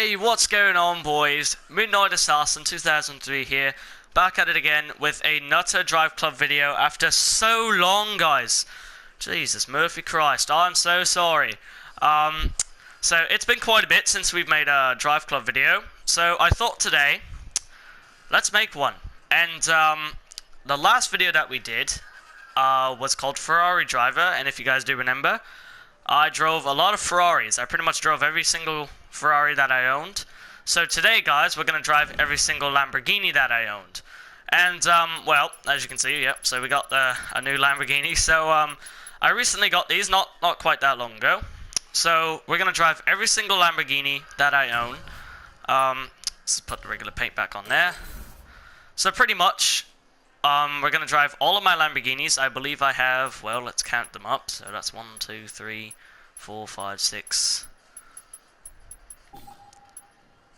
Hey, what's going on, boys? Midnight Assassin 2003 here, back at it again with a Nutter Drive Club video after so long, guys. Jesus, Murphy Christ, I'm so sorry. So it's been quite a bit since we've made a Drive Club video, so I thought today, let's make one. And the last video that we did was called Ferrari Driver, and if you guys do remember, I drove a lot of Ferraris. I pretty much drove every single Ferrari that I owned. So today, guys, we're going to drive every single Lamborghini that I owned. And, well, as you can see, yep, so we got a new Lamborghini. So, I recently got these, not quite that long ago. So, we're going to drive every single Lamborghini that I own. Let's put the regular paint back on there. So, pretty much, we're going to drive all of my Lamborghinis. I believe I have, well, let's count them up. So, that's 1, 2, 3, 4, 5, 6...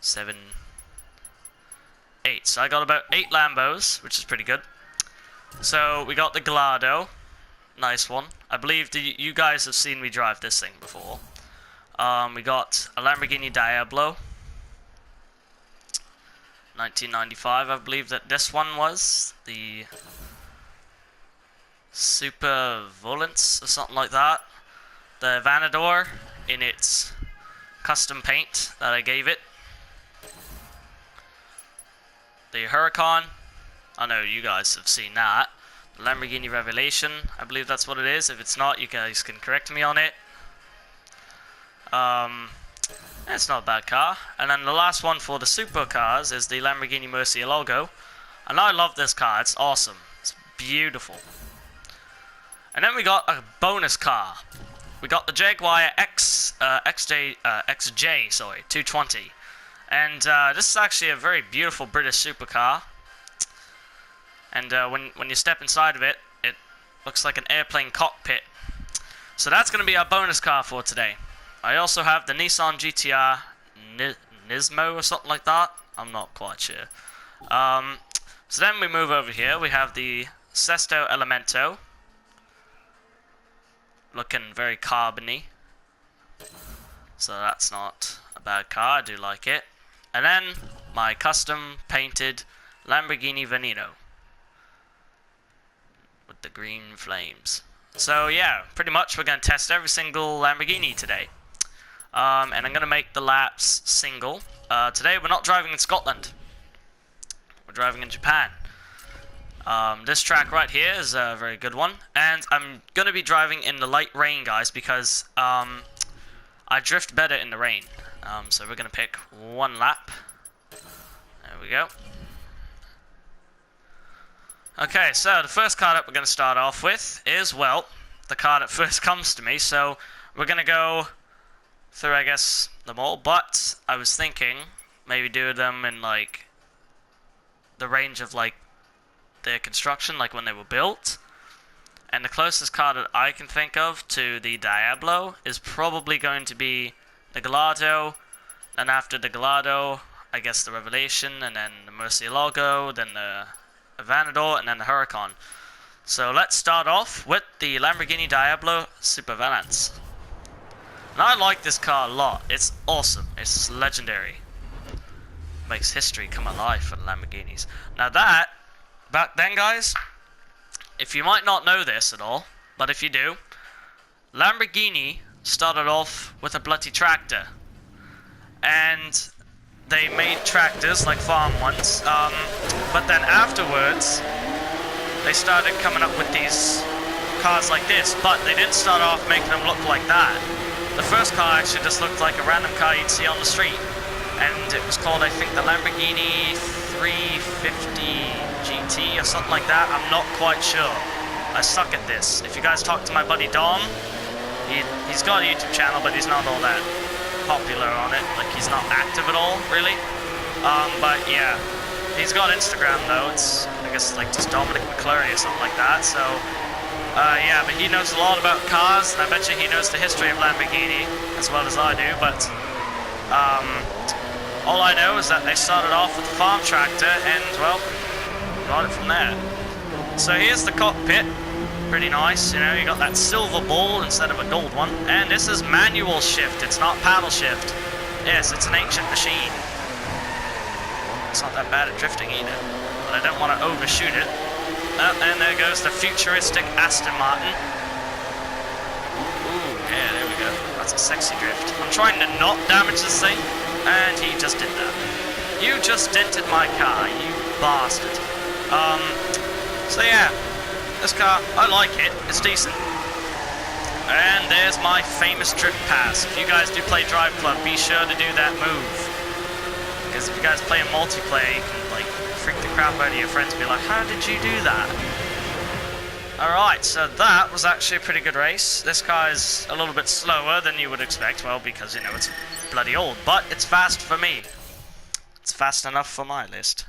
7, 8. So I got about 8 Lambos, which is pretty good. So we got the Gallardo, nice one. I believe you guys have seen me drive this thing before. We got a Lamborghini Diablo, 1995. I believe that this one was the Super Volance or something like that. The Aventador in its custom paint that I gave it. The Huracan, I know you guys have seen that. The Lamborghini Revelation, I believe that's what it is. If it's not, you guys can correct me on it. It's not a bad car. And then the last one for the supercars is the Lamborghini Murcielago. And I love this car, it's awesome. It's beautiful. And then we got a bonus car. We got the Jaguar XJ 220. And this is actually a very beautiful British supercar. And when you step inside of it, it looks like an airplane cockpit. So that's going to be our bonus car for today. I also have the Nissan GTR Nismo or something like that. I'm not quite sure. So then we move over here. We have the Sesto Elemento. Looking very carbony. So that's not a bad car. I do like it. And then, my custom painted Lamborghini Veneno. With the green flames. So yeah, pretty much we're going to test every single Lamborghini today. And I'm going to make the laps single. Today we're not driving in Scotland. We're driving in Japan. This track right here is a very good one. And I'm going to be driving in the light rain, guys, because I drift better in the rain. So we're going to pick one lap. There we go. Okay, so the first car that we're going to start off with is, well, the car that first comes to me. So we're going to go through, I guess, them all. But I was thinking maybe do them in, like, the range of, like, their construction, like when they were built. And the closest car that I can think of to the Diablo is probably going to be the Gallardo, and after the Gallardo, I guess the Revelation, and then the Murcielago, then the Aventador, and then the Huracan. So let's start off with the Lamborghini Diablo Super Volance. And I like this car a lot. It's awesome. It's legendary. Makes history come alive for the Lamborghinis. Now that, back then, guys, if you might not know this at all, but if you do, Lamborghini started off with a bloody tractor, and they made tractors like farm ones, but then afterwards they started coming up with these cars like this, but they didn't start off making them look like that. The first car actually just looked like a random car you'd see on the street, and it was called, I think, the Lamborghini 350 GT or something like that. I'm not quite sure. I suck at this. If you guys talk to my buddy Dom, he's got a YouTube channel, but he's not all that popular on it. Like, he's not active at all, really. But yeah, he's got Instagram though. It's, I guess, like just Dominic McClurry or something like that. So, yeah, but he knows a lot about cars, and I bet you he knows the history of Lamborghini as well as I do. But all I know is that they started off with a farm tractor, and well, got it from there. So here's the cockpit. Pretty nice, you know, you got that silver ball instead of a gold one. And this is manual shift, it's not paddle shift. Yes, it's an ancient machine. It's not that bad at drifting either. But I don't want to overshoot it. Oh, and there goes the futuristic Aston Martin. Ooh, yeah, there we go. That's a sexy drift. I'm trying to not damage this thing, and he just did that. You just dented my car, you bastard. So yeah, this car, I like it. It's decent. And there's my famous drift pass. If you guys do play Drive Club, be sure to do that move. Because if you guys play a multiplayer, you can like freak the crap out of your friends and be like, how did you do that? Alright, so that was actually a pretty good race. This car is a little bit slower than you would expect, well, because, you know, it's bloody old. But it's fast for me. It's fast enough for my list.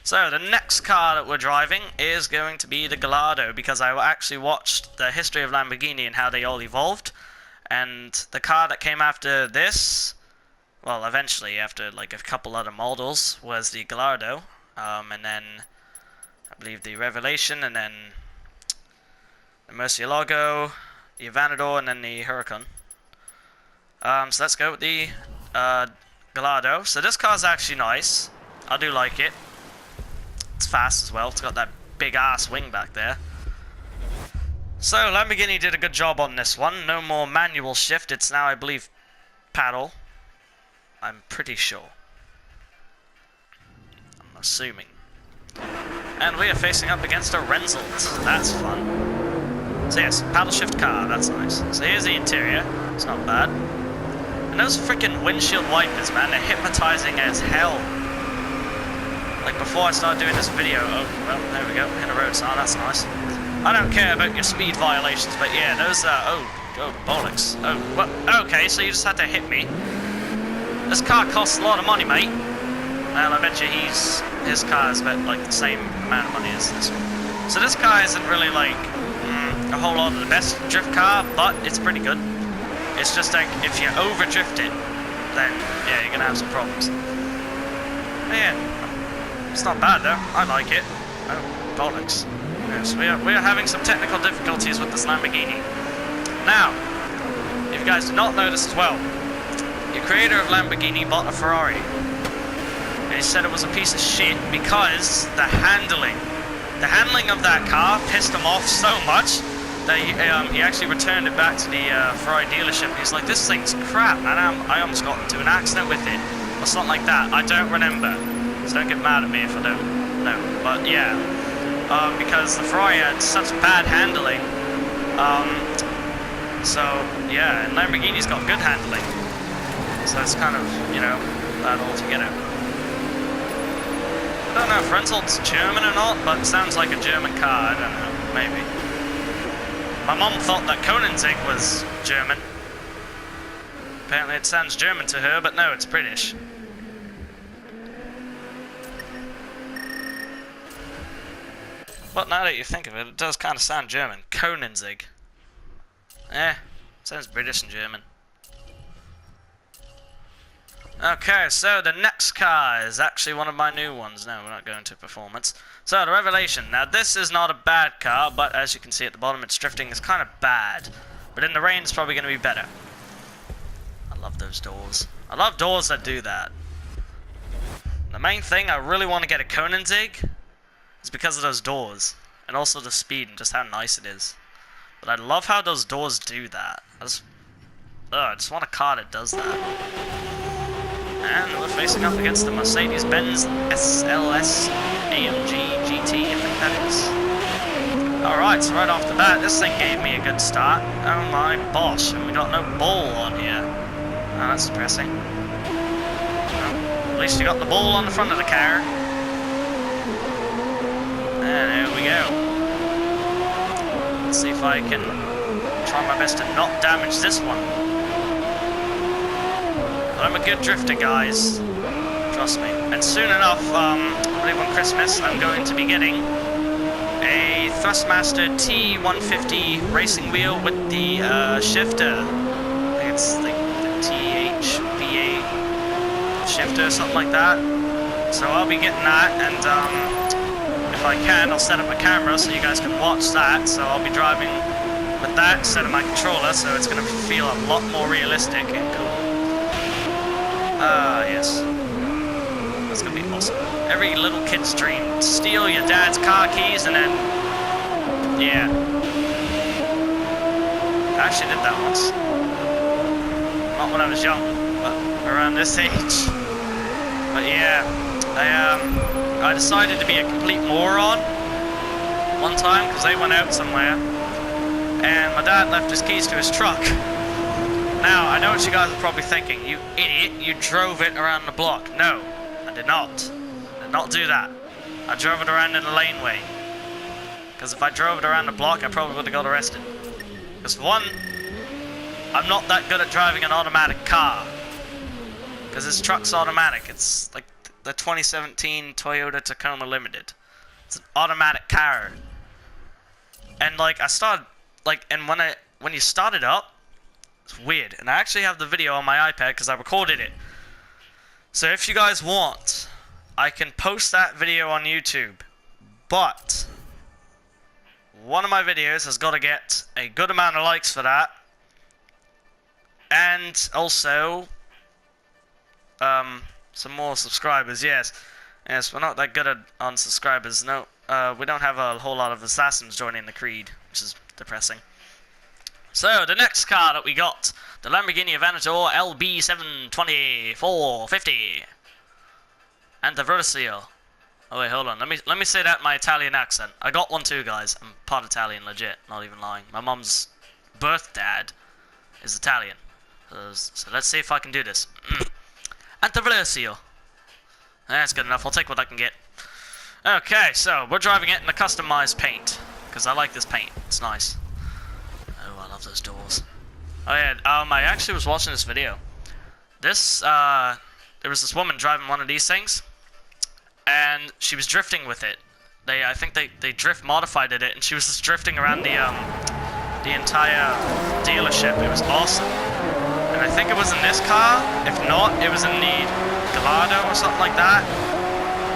So, the next car that we're driving is going to be the Gallardo, because I actually watched the history of Lamborghini and how they all evolved. And the car that came after this, well, eventually, after like a couple other models, was the Gallardo. And then, I believe the Revelation, and then the Murcielago, the Aventador, and then the Huracan. So let's go with the Gallardo. So this car's actually nice. I do like it. It's fast as well. It's got that big ass wing back there. So Lamborghini did a good job on this one. No more manual shift. It's now, I believe, paddle. I'm pretty sure. I'm assuming. And we are facing up against a Renzold. That's fun. So yes, paddle shift car. That's nice. So here's the interior. It's not bad. And those freaking windshield wipers, man, they're hypnotizing as hell. Like before I started doing this video, oh, well, there we go, in a road sign, that's nice. I don't care about your speed violations, but yeah, those, oh, bollocks. Oh, what? Okay, so you just had to hit me. This car costs a lot of money, mate. Well, I bet you his car is about, like, the same amount of money as this one. So this car isn't really, like, a whole lot of the best drift car, but it's pretty good. It's just like, if you over-drift it, then, yeah, you're gonna have some problems. But yeah. It's not bad though, I like it. Oh, bollocks. Yes, we are having some technical difficulties with this Lamborghini. Now, if you guys did not know this as well, the creator of Lamborghini bought a Ferrari. And he said it was a piece of shit because the handling of that car pissed him off so much that he actually returned it back to the Ferrari dealership. He's like, this thing's crap, and I almost got into an accident with it. Or something like that, I don't remember. So don't get mad at me if I don't know. But yeah, because the Ferrari had such bad handling. So yeah, and Lamborghini's got good handling. So it's kind of, you know, bad altogether. I don't know if Renzold's German or not, but it sounds like a German car. I don't know, maybe. My mom thought that Koenigsegg was German. Apparently it sounds German to her, but no, it's British. But now that you think of it, it does kind of sound German. Koenigsegg. Sounds British and German. Okay, so the next car is actually one of my new ones. No, we're not going to performance. So, the Revelation. Now, this is not a bad car, but as you can see at the bottom, its drifting is kind of bad. But in the rain, it's probably going to be better. I love those doors. I love doors that do that. The main thing, I really want to get a Koenigsegg. It's because of those doors, and also the speed and just how nice it is. But I love how those doors do that. I just want a car that does that. And we're facing up against the Mercedes-Benz SLS AMG GT, I think that is. Alright, so right off the bat, this thing gave me a good start. Oh my gosh, and we got no ball on here. Oh, that's depressing. Well, at least you got the ball on the front of the car. And there we go. Let's see if I can try my best to not damage this one. But I'm a good drifter, guys. Trust me. And soon enough, I believe on Christmas, I'm going to be getting a Thrustmaster T150 racing wheel with the shifter. I think it's like the THVA shifter or something like that. So I'll be getting that, and if I can, I'll set up a camera so you guys can watch that. So I'll be driving with that instead of my controller, so it's going to feel a lot more realistic and cool. be awesome. Every little kid's dream. Steal your dad's car keys and then... Yeah. I actually did that once. Not when I was young, but around this age. But yeah, I decided to be a complete moron one time because they went out somewhere and my dad left his keys to his truck. Now, I know what you guys are probably thinking. You idiot, you drove it around the block. No, I did not. I did not do that. I drove it around in the laneway. Because if I drove it around the block, I probably would have got arrested. Because for one, I'm not that good at driving an automatic car. Because this truck's automatic. It's like the 2017 Toyota Tacoma Limited. It's an automatic car. And like, I started, like, and when you start it up, it's weird, and I actually have the video on my iPad because I recorded it. So if you guys want, I can post that video on YouTube. But one of my videos has got to get a good amount of likes for that. And also some more subscribers. Yes, we're not that good on subscribers. No, we don't have a whole lot of assassins joining the creed, which is depressing. So, the next car that we got, the Lamborghini Aventador LB72450. And the Versio. Oh wait, hold on, let me say that in my Italian accent. I got one too, guys. I'm part Italian, legit, not even lying. My mom's birth dad is Italian. So let's see if I can do this. And the Versio. That's good enough, I'll take what I can get. Okay, so, we're driving it in the customized paint. Because I like this paint, it's nice. Oh, I love those doors. Oh yeah, I actually was watching this video. There was this woman driving one of these things, and she was drifting with it. I think they drift modified it, and she was just drifting around the entire dealership. It was awesome. And I think it was in this car. If not, it was in the Gallardo or something like that.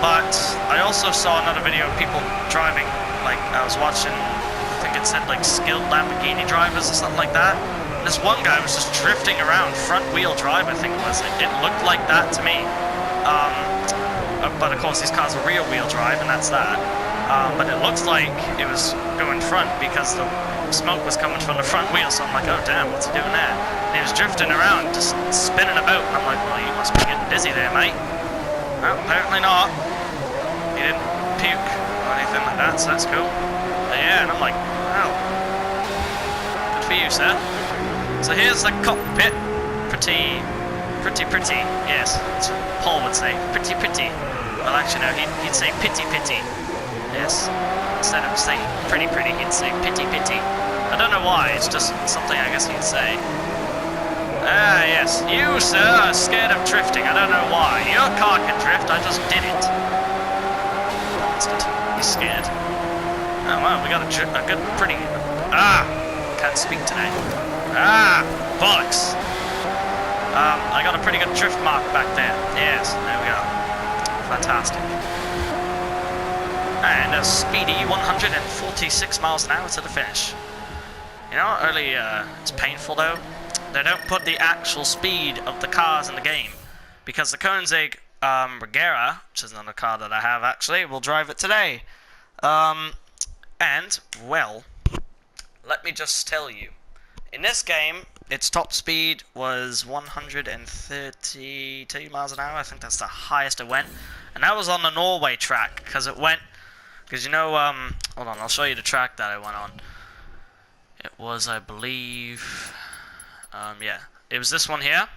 But I also saw another video of people driving. Like, I was watching, I think it said like skilled Lamborghini drivers or something like that. And this one guy was just drifting around, front wheel drive I think it was. It looked like that to me. But of course these cars are rear wheel drive and that's that. But it looks like it was going front because the smoke was coming from the front wheel, so I'm like, oh damn, what's he doing there? And he was drifting around, just spinning about, and I'm like, well, you must be getting dizzy there, mate. Well, apparently not. He didn't puke or anything like that, so that's cool. But yeah, and I'm like, wow. Good for you, sir. So here's the cockpit. Pretty, yes. That's what Paul would say. Pretty. Well, actually, no, he'd say pity. Yes. Instead of saying pretty, he'd say pity. I don't know why, it's just something I guess he'd say. Ah, yes. You, sir, are scared of drifting. I don't know why. Your car can drift, I just did it. Bastard. He's scared. Oh, well, we got a good, pretty... Ah! Can't speak today. Ah! Bollocks! I got a pretty good drift mark back there. Yes, there we go. Fantastic. And a speedy 146 miles an hour to the finish. You know, early, it's painful though. They don't put the actual speed of the cars in the game. Because the Koenigsegg Regera, which is another car that I have actually, will drive it today. And, well, let me just tell you. In this game, its top speed was 132 miles an hour. I think that's the highest it went. And that was on the Norway track, because it went... Because you know, hold on, I'll show you the track that I went on. It was, I believe, yeah, it was this one here.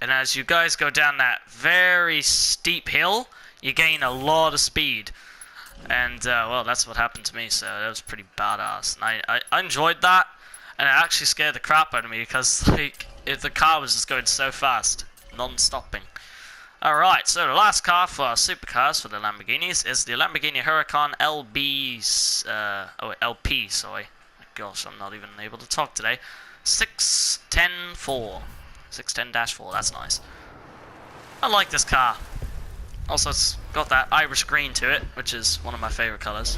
And as you guys go down that very steep hill, you gain a lot of speed. And, well, that's what happened to me, so that was pretty badass. And I enjoyed that, and it actually scared the crap out of me, because, like, the car was just going so fast, non-stopping. Alright, so the last car for our supercars for the Lamborghinis is the Lamborghini Huracan LP, sorry. Gosh, I'm not even able to talk today. 610-4. 610-4, that's nice. I like this car. Also, it's got that Irish green to it, which is one of my favourite colours.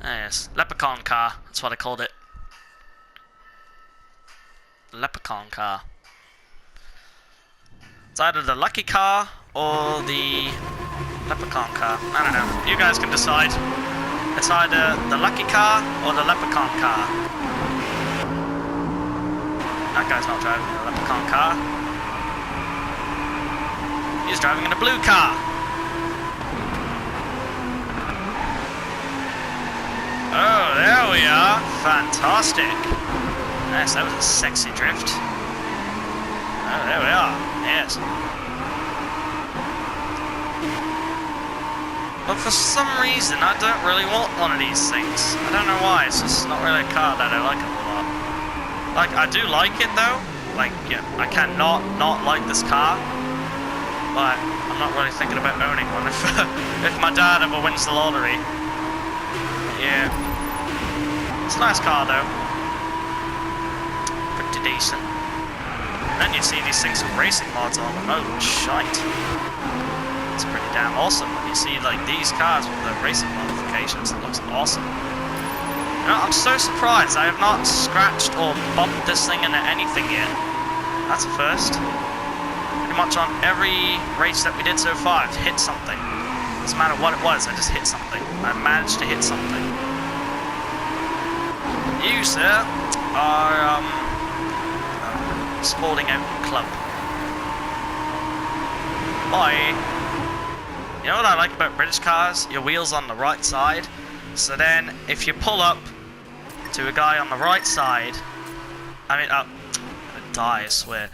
Yes, Leprechaun car, that's what I called it. Leprechaun car. It's either the lucky car or the Leprechaun car. I don't know. You guys can decide. It's either the lucky car or the leprechaun car. That guy's not driving a leprechaun car. He's driving in a blue car. Oh, there we are. Fantastic. Yes, that was a sexy drift. Oh, there we are. Yes. But for some reason, I don't really want one of these things. I don't know why. It's just not really a car that I like a lot. Like, I do like it though. Like, yeah, I cannot not like this car. But I'm not really thinking about owning one if my dad ever wins the lottery. Yeah. It's a nice car though. Pretty decent. And then you see these things with racing mods on them. Oh, shite. It's pretty damn awesome when you see like these cars with the racing modifications. It looks awesome. You know, I'm so surprised I have not scratched or bumped this thing into anything yet. That's a first. Pretty much on every race that we did so far, I've hit something. Doesn't matter what it was, I just hit something. I managed to hit something. You, sir, are sporting out club. Bye. You know what I like about British cars? Your wheels on the right side. So then, if you pull up to a guy on the right side, I'm gonna die, I swear.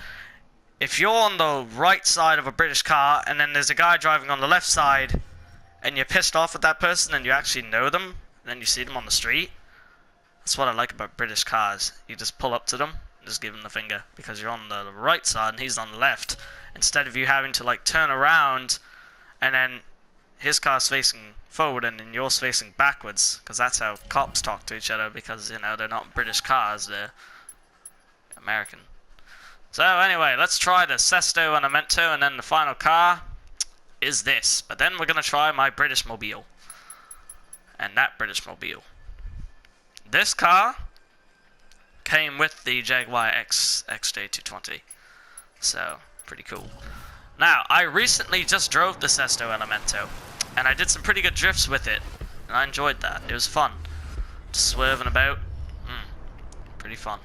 If you're on the right side of a British car, and then there's a guy driving on the left side, and you're pissed off at that person, and you actually know them, and then you see them on the street, that's what I like about British cars. You just pull up to them, and just give them the finger, because you're on the right side, and he's on the left. Instead of you having to, like, turn around, and then his car's facing forward, and then yours facing backwards, because that's how cops talk to each other, because, you know, they're not British cars, they're American. So anyway, let's try the Sesto and Amento, and then the final car is this. But then we're going to try my British Mobile. And that British Mobile. This car came with the Jaguar XJ220. So, pretty cool. Now, I recently just drove the Sesto Elemento, and I did some pretty good drifts with it. And I enjoyed that. It was fun. Just swerving about. Pretty fun.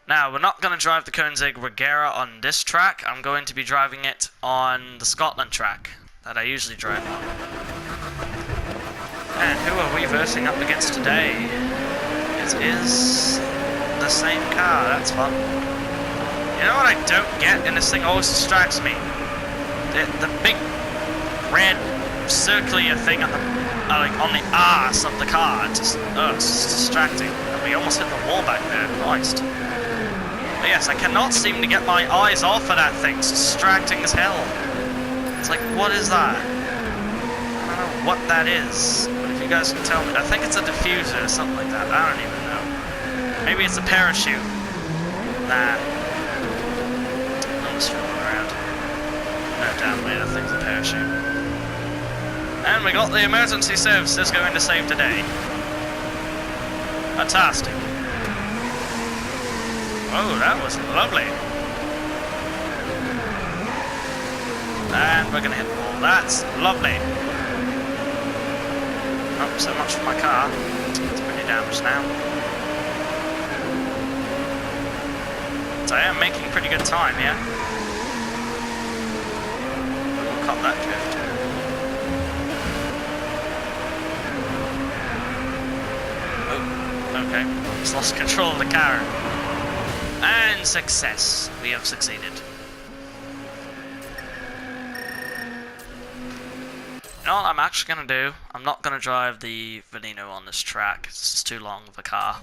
Now, we're not going to drive the Koenigsegg Regera on this track. I'm going to be driving it on the Scotland track that I usually drive on. And who are we versing up against today? It is the same car. That's fun. You know what I don't get, and this thing always distracts me? The big red circular thing on the, on the arse of the car. It's just distracting. And we almost hit the wall back there. Christ. But yes, I cannot seem to get my eyes off of that thing. It's distracting as hell. It's like, what is that? I don't know what that is. But if you guys can tell me, I think it's a diffuser or something like that. I don't even know. Maybe it's a parachute. Nah. I'm just fooling around. No damn way that thing's a parachute. And we got the emergency services going to save today. Fantastic. Oh, that was lovely. And we're going to hit the wall. That's lovely. Oh, so much for my car. It's pretty damaged now. So I am making pretty good time, yeah? We'll cut that drift. Oh, okay. Just lost control of the car. And success. We have succeeded. You know what I'm actually going to do? I'm not going to drive the Veneno on this track. It's just too long of a car.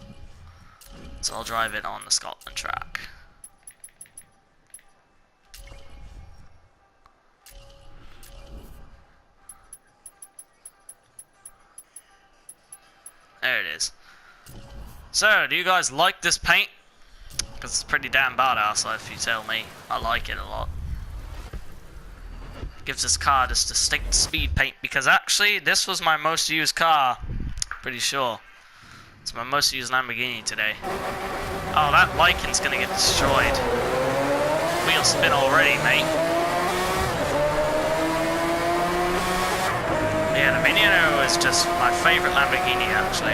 So I'll drive it on the Scotland track. There it is. So, do you guys like this paint? Because it's pretty damn badass, if you tell me. I like it a lot. Gives this car this distinct speed paint, because actually, this was my most used car. Pretty sure. It's my most used Lamborghini today. Oh, that Lycan's gonna get destroyed. Wheel spin already, mate. Yeah, the Miniano is just my favourite Lamborghini, actually.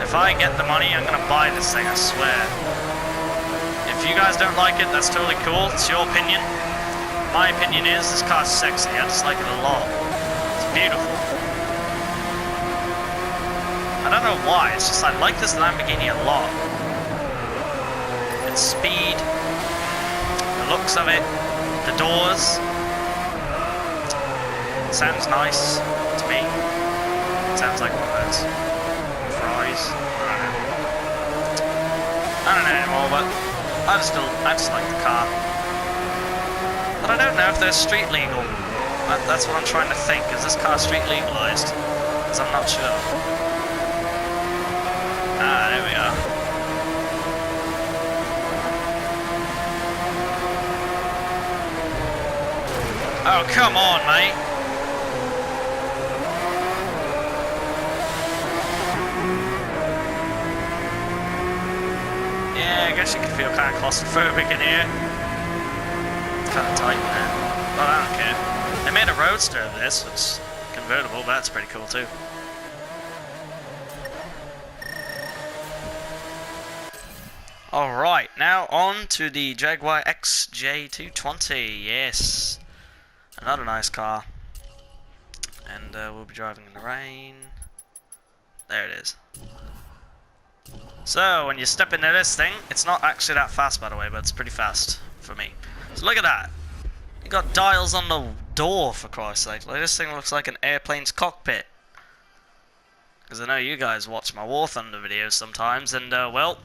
If I get the money, I'm gonna buy this thing, I swear. If you guys don't like it, that's totally cool. It's your opinion. My opinion is this car's sexy. I just like it a lot. It's beautiful. I don't know why. It's just I like this Lamborghini a lot. Its speed, the looks of it, the doors. It sounds nice to me. It sounds like one of those fries. I don't know anymore, but I just like the car. But I don't know if they're street legal. That's what I'm trying to think. Is this car street legalized? Because I'm not sure. Ah, there we are. Oh, come on, mate. Yeah, I guess you can feel kind of claustrophobic in here. It's kind of tight, man. But I don't care. They made a roadster of this, which is convertible, but that's pretty cool too. Alright, now on to the Jaguar XJ220. Yes. Another nice car. And we'll be driving in the rain. There it is. So, when you step into this thing, it's not actually that fast, by the way, but it's pretty fast for me. So look at that. You got dials on the door, for Christ's sake. Like, this thing looks like an airplane's cockpit. Because I know you guys watch my War Thunder videos sometimes, and, well,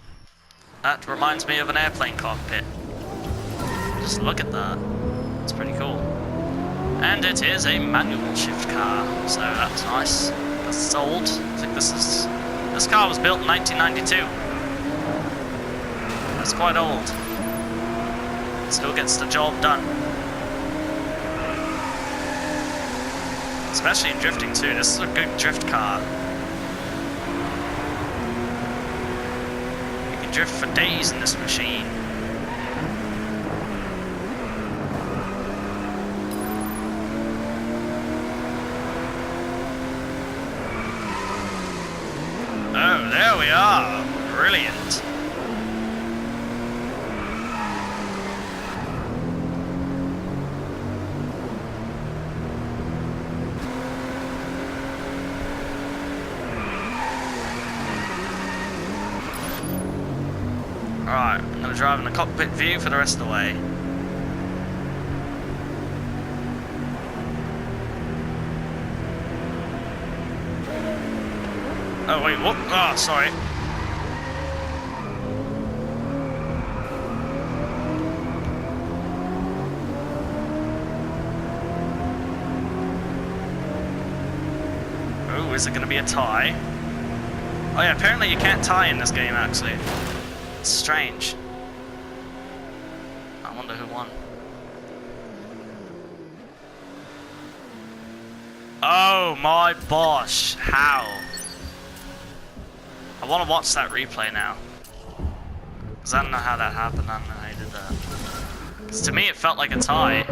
that reminds me of an airplane cockpit. Just look at that. It's pretty cool. And it is a manual shift car, so that's nice. It's old. I think this car was built in 1992. That's quite old. It still gets the job done. Especially in drifting too. This is a good drift car. You can drift for days in this machine. Oh, there we are. Brilliant. Alright, I'm going to drive in the cockpit view for the rest of the way. Oh wait, what? Oh, sorry. Oh, is it going to be a tie? Oh yeah, apparently you can't tie in this game, actually. It's strange. I wonder who won. Oh my gosh, how? I want to watch that replay now. Because I don't know how that happened, I don't know how you did that. Because to me it felt like a tie.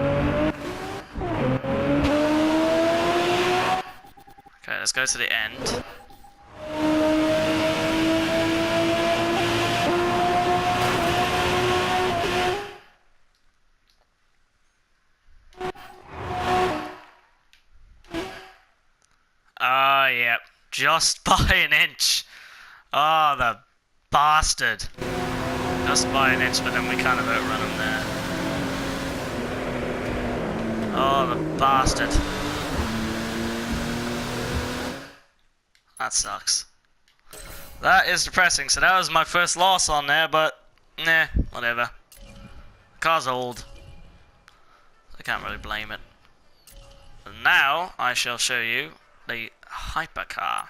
Okay, let's go to the end. Oh, yep. Just by an inch. Oh, the bastard. Just by an inch, but then we kind of outrun him there. Oh, the bastard. That sucks. That is depressing. So that was my first loss on there, but nah, whatever. The car's old. I can't really blame it. And now I shall show you the hypercar.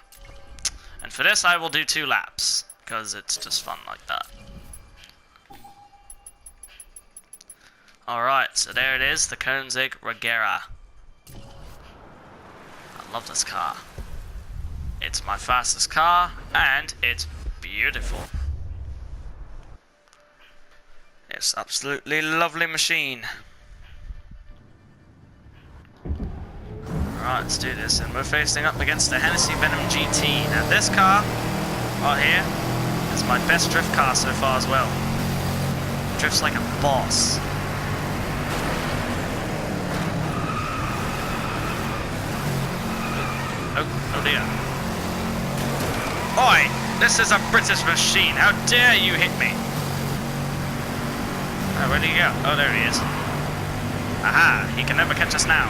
And for this I will do 2 laps, because it's just fun like that. Alright, so there it is, the Koenigsegg Regera. I love this car. It's my fastest car, and it's beautiful. It's absolutely lovely machine. Alright, let's do this. And we're facing up against the Hennessy Venom GT. Now this car, right here, is my best drift car so far as well. Drifts like a boss. Oh dear. Oi! This is a British machine. How dare you hit me? Oh, where did he go? Oh, there he is. Aha! He can never catch us now.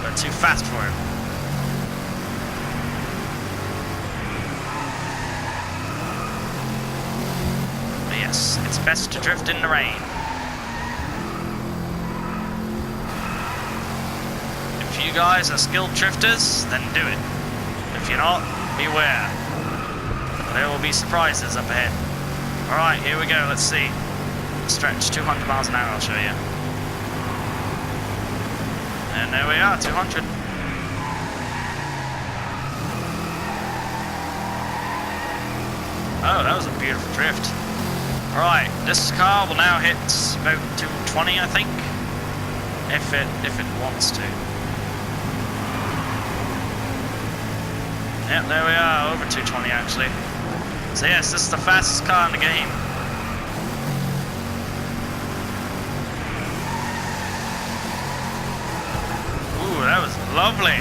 We're too fast for him. But yes, it's best to drift in the rain. If you guys are skilled drifters, then do it. If you're not, beware. There will be surprises up ahead. Alright, here we go, let's see. Stretch 200 miles an hour, I'll show you. And there we are, 200. Oh, that was a beautiful drift. Alright, this car will now hit about 220, I think. If it wants to. Yep, there we are, over 220 actually. So yes, this is the fastest car in the game. Ooh, that was lovely.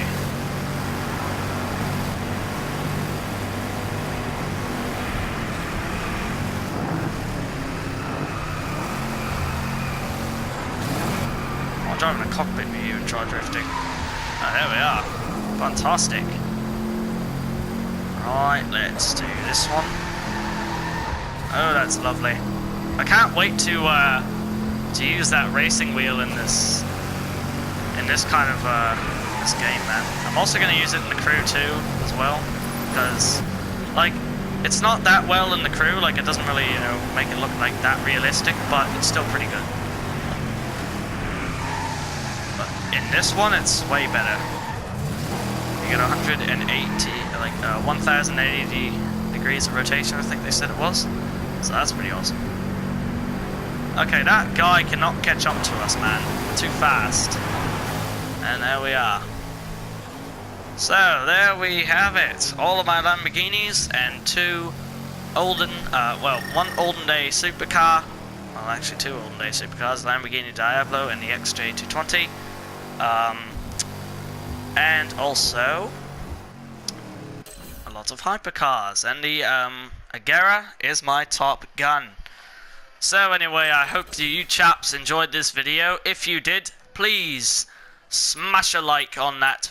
I'll drive in a cockpit with you and try drifting. Oh, there we are. Fantastic. Right, let's do this one. Oh, that's lovely. I can't wait to use that racing wheel in this kind of this game, man. I'm also going to use it in the crew too, as well, because like it's not that well in the crew. Like it doesn't really, you know, make it look like that realistic, but it's still pretty good. But in this one, it's way better. You get 180, like 1,080 degrees of rotation, I think they said it was. So that's pretty awesome. Okay, that guy cannot catch up to us, man. We're too fast. And there we are. So, there we have it. All of my Lamborghinis and two olden, one olden day supercar. Well, actually two olden day supercars, Lamborghini Diablo and the XJ220. And also a lot of hypercars, and the Agera is my top gun. So anyway, I hope you chaps enjoyed this video. If you did, please smash a like on that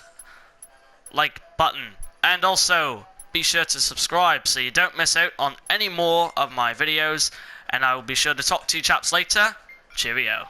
like button, and also be sure to subscribe so you don't miss out on any more of my videos, and I will be sure to talk to you chaps later. Cheerio.